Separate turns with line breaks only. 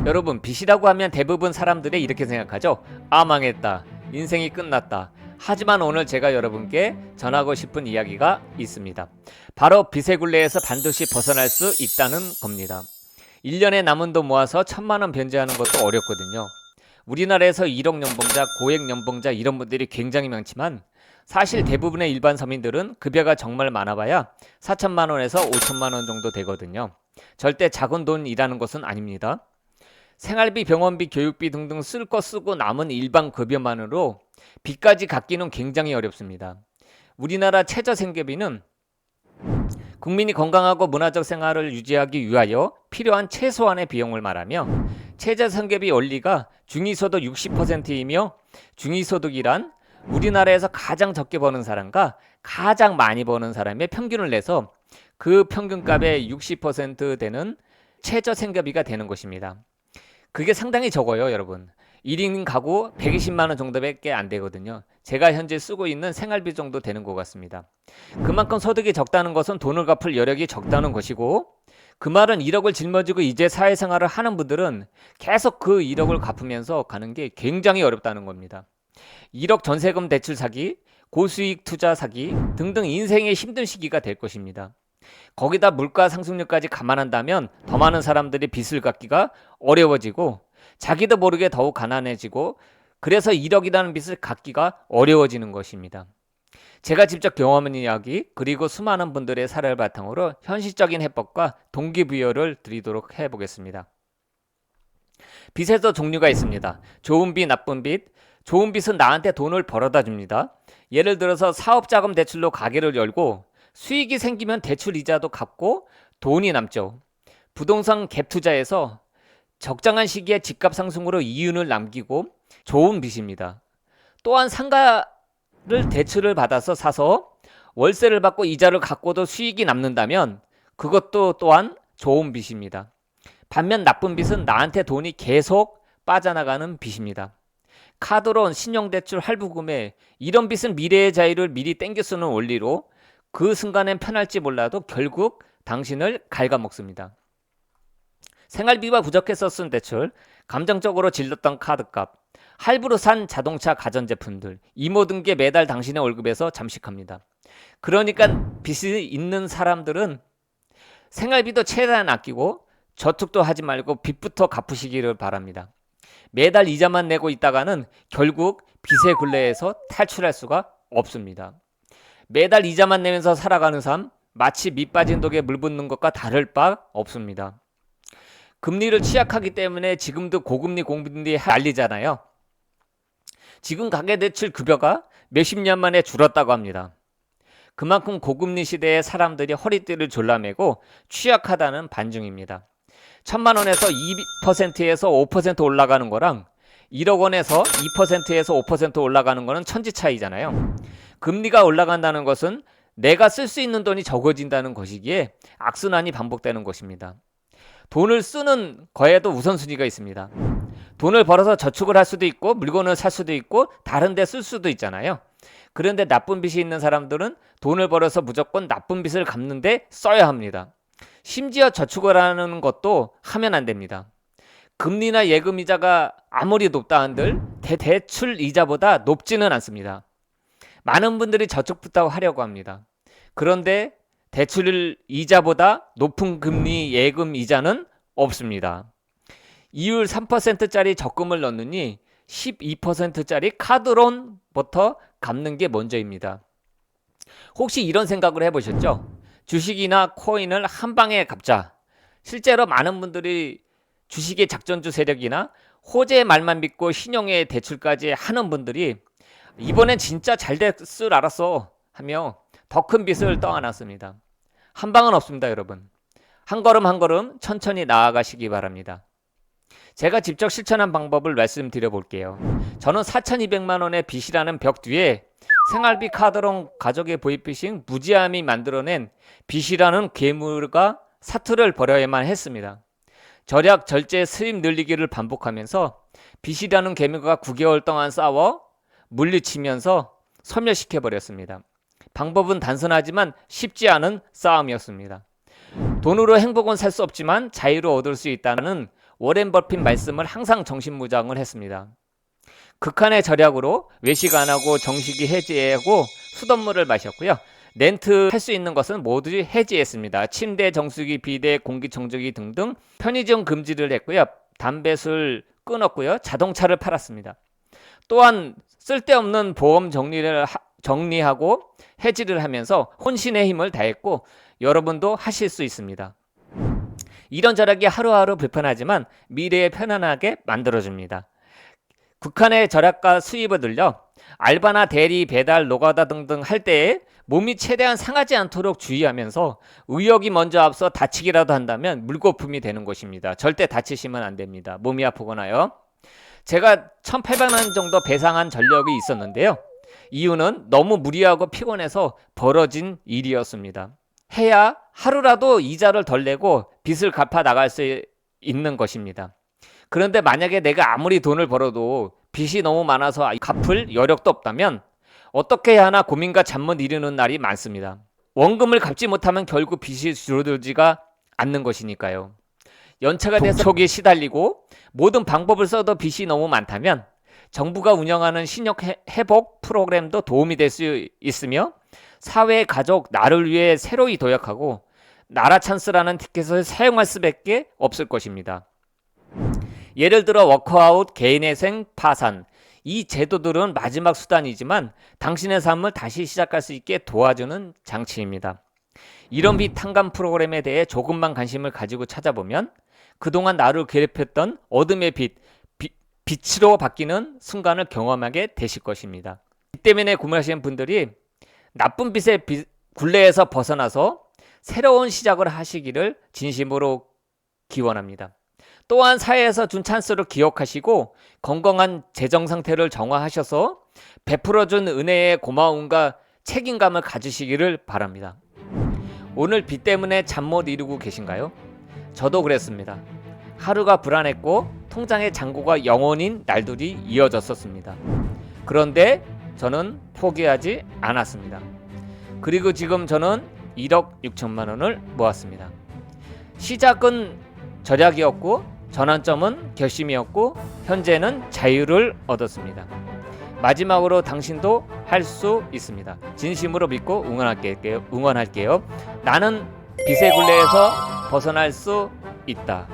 여러분, 빚이라고 하면 대부분 사람들이 이렇게 생각하죠. 아, 망했다. 인생이 끝났다. 하지만 오늘 제가 여러분께 전하고 싶은 이야기가 있습니다. 바로 빚의 굴레에서 반드시 벗어날 수 있다는 겁니다. 1년에 남은 돈 모아서 1,000만 원 변제하는 것도 어렵거든요. 우리나라에서 1억 연봉자, 고액 연봉자 이런 분들이 굉장히 많지만 사실 대부분의 일반 서민들은 급여가 정말 많아봐야 4천만 원에서 5천만 원 정도 되거든요. 절대 작은 돈이라는 것은 아닙니다. 생활비, 병원비, 교육비 등등 쓸 거 쓰고 남은 일반 급여만으로 빚까지 갚기는 굉장히 어렵습니다. 우리나라 최저생계비는 국민이 건강하고 문화적 생활을 유지하기 위하여 필요한 최소한의 비용을 말하며 최저생계비 원리가 중위소득 60%이며 중위소득이란 우리나라에서 가장 적게 버는 사람과 가장 많이 버는 사람의 평균을 내서 그 평균값의 60% 되는 최저생계비가 되는 것입니다. 그게 상당히 적어요, 여러분. 1인 가구 120만 원 정도밖에 안 되거든요. 제가 현재 쓰고 있는 생활비 정도 되는 것 같습니다. 그만큼 소득이 적다는 것은 돈을 갚을 여력이 적다는 것이고, 그 말은 1억을 짊어지고 이제 사회생활을 하는 분들은 계속 그 1억을 갚으면서 가는 게 굉장히 어렵다는 겁니다. 1억 전세금 대출 사기, 고수익 투자 사기 등등 인생의 힘든 시기가 될 것입니다. 거기다 물가 상승률까지 감안한다면 더 많은 사람들이 빚을 갚기가 어려워지고 자기도 모르게 더욱 가난해지고 그래서 1억이라는 빚을 갚기가 어려워지는 것입니다. 제가 직접 경험한 이야기 그리고 수많은 분들의 사례를 바탕으로 현실적인 해법과 동기부여를 드리도록 해보겠습니다. 빚에도 종류가 있습니다. 좋은 빚, 나쁜 빚. 좋은 빚은 나한테 돈을 벌어다 줍니다. 예를 들어서 사업자금 대출로 가게를 열고 수익이 생기면 대출 이자도 갚고 돈이 남죠. 부동산 갭 투자에서 적정한 시기에 집값 상승으로 이윤을 남기고 좋은 빚입니다. 또한 상가를 대출을 받아서 사서 월세를 받고 이자를 갚고도 수익이 남는다면 그것도 또한 좋은 빚입니다. 반면 나쁜 빚은 나한테 돈이 계속 빠져나가는 빚입니다. 카드론, 신용대출, 할부금에 이런 빚은 미래의 자유를 미리 땡겨 쓰는 원리로 그 순간엔 편할지 몰라도 결국 당신을 갉아먹습니다. 생활비와 부족해서 쓴 대출, 감정적으로 질렀던 카드값, 할부로 산 자동차, 가전제품들, 이 모든 게 매달 당신의 월급에서 잠식합니다. 그러니까 빚이 있는 사람들은 생활비도 최대한 아끼고 저축도 하지 말고 빚부터 갚으시기를 바랍니다. 매달 이자만 내고 있다가는 결국 빚의 굴레에서 탈출할 수가 없습니다. 매달 이자만 내면서 살아가는 삶, 마치 밑 빠진 독에 물 붓는 것과 다를 바 없습니다. 금리를 취약하기 때문에 지금도 고금리 공분들이 난리잖아요. 지금 가계대출 급여가 몇십 년 만에 줄었다고 합니다. 그만큼 고금리 시대에 사람들이 허리띠를 졸라매고 취약하다는 반증입니다. 1,000만 원에서 2%에서 5% 올라가는 거랑 1억 원에서 2%에서 5% 올라가는 거는 천지 차이잖아요. 금리가 올라간다는 것은 내가 쓸 수 있는 돈이 적어진다는 것이기에 악순환이 반복되는 것입니다. 돈을 쓰는 거에도 우선순위가 있습니다. 돈을 벌어서 저축을 할 수도 있고 물건을 살 수도 있고 다른 데 쓸 수도 있잖아요. 그런데 나쁜 빚이 있는 사람들은 돈을 벌어서 무조건 나쁜 빚을 갚는 데 써야 합니다. 심지어 저축을 하는 것도 하면 안 됩니다. 금리나 예금 이자가 아무리 높다 한들 대출 이자보다 높지는 않습니다. 많은 분들이 저축부터 하려고 합니다. 그런데 대출 이자보다 높은 금리 예금 이자는 없습니다. 이율 3%짜리 적금을 넣느니 12%짜리 카드론부터 갚는 게 먼저입니다. 혹시 이런 생각을 해보셨죠? 주식이나 코인을 한 방에 갚자. 실제로 많은 분들이 주식의 작전주 세력이나 호재의 말만 믿고 신용의 대출까지 하는 분들이 이번엔 진짜 잘 될 줄 알았어 하며 더 큰 빚을 떠안았습니다. 한 방은 없습니다, 여러분. 한 걸음 한 걸음 천천히 나아가시기 바랍니다. 제가 직접 실천한 방법을 말씀드려 볼게요. 저는 4,200만 원의 빚이라는 벽 뒤에 생활비, 카드론, 가족의 보이피싱, 무지함이 만들어낸 빚이라는 괴물과 사투를 벌여야만 했습니다. 절약, 절제, 수입 늘리기를 반복하면서 빚이라는 괴물과 9개월 동안 싸워 물리치면서 소멸시켜버렸습니다. 방법은 단순하지만 쉽지 않은 싸움이었습니다. 돈으로 행복은 살 수 없지만 자유를 얻을 수 있다는 워렌 버핏 말씀을 항상 정신무장을 했습니다. 극한의 절약으로 외식 안 하고 정식이 해지하고 수돗물을 마셨고요. 렌트 할 수 있는 것은 모두 해지했습니다. 침대, 정수기, 비데, 공기청정기 등등 편의점 금지를 했고요. 담배, 술 끊었고요. 자동차를 팔았습니다. 또한 쓸데없는 보험 정리하고 해지를 하면서 혼신의 힘을 다했고 여러분도 하실 수 있습니다. 이런 절약이 하루하루 불편하지만 미래에 편안하게 만들어줍니다. 극한의 절약과 수입을 늘려 알바나 대리, 배달, 노가다 등등 할 때에 몸이 최대한 상하지 않도록 주의하면서 의욕이 먼저 앞서 다치기라도 한다면 물거품이 되는 것입니다. 절대 다치시면 안 됩니다. 몸이 아프거나요. 제가 1,800만 정도 배상한 전력이 있었는데요. 이유는 너무 무리하고 피곤해서 벌어진 일이었습니다. 해야 하루라도 이자를 덜 내고 빚을 갚아 나갈 수 있는 것입니다. 그런데 만약에 내가 아무리 돈을 벌어도 빚이 너무 많아서 갚을 여력도 없다면 어떻게 해야 하나 고민과 잠 못 이루는 날이 많습니다. 원금을 갚지 못하면 결국 빚이 줄어들지가 않는 것이니까요. 연체가 돼서 속이 시달리고 모든 방법을 써도 빚이 너무 많다면 정부가 운영하는 신용 회복 프로그램도 도움이 될 수 있으며 사회, 가족, 나를 위해 새로이 도약하고 나라 찬스라는 티켓을 사용할 수밖에 없을 것입니다. 예를 들어 워크아웃, 개인회생, 파산 이 제도들은 마지막 수단이지만 당신의 삶을 다시 시작할 수 있게 도와주는 장치입니다. 이런 빚 탕감 프로그램에 대해 조금만 관심을 가지고 찾아보면 그동안 나를 괴롭혔던 어둠의 빛으로 바뀌는 순간을 경험하게 되실 것입니다. 이 때문에 고민하시는 분들이 나쁜 빚의 굴레에서 벗어나서 새로운 시작을 하시기를 진심으로 기원합니다. 또한 사회에서 준 찬스를 기억하시고 건강한 재정 상태를 정화하셔서 베풀어준 은혜의 고마움과 책임감을 가지시기를 바랍니다. 오늘 빚 때문에 잠 못 이루고 계신가요? 저도 그랬습니다. 하루가 불안했고 통장의 잔고가 0원인 날들이 이어졌었습니다. 그런데 저는 포기하지 않았습니다. 그리고 지금 저는 1억 6천만 원을 모았습니다. 시작은 절약이었고 전환점은 결심이었고 현재는 자유를 얻었습니다. 마지막으로 당신도 할 수 있습니다. 진심으로 믿고 응원할게요. 나는 빚의 굴레에서 벗어날 수 있다.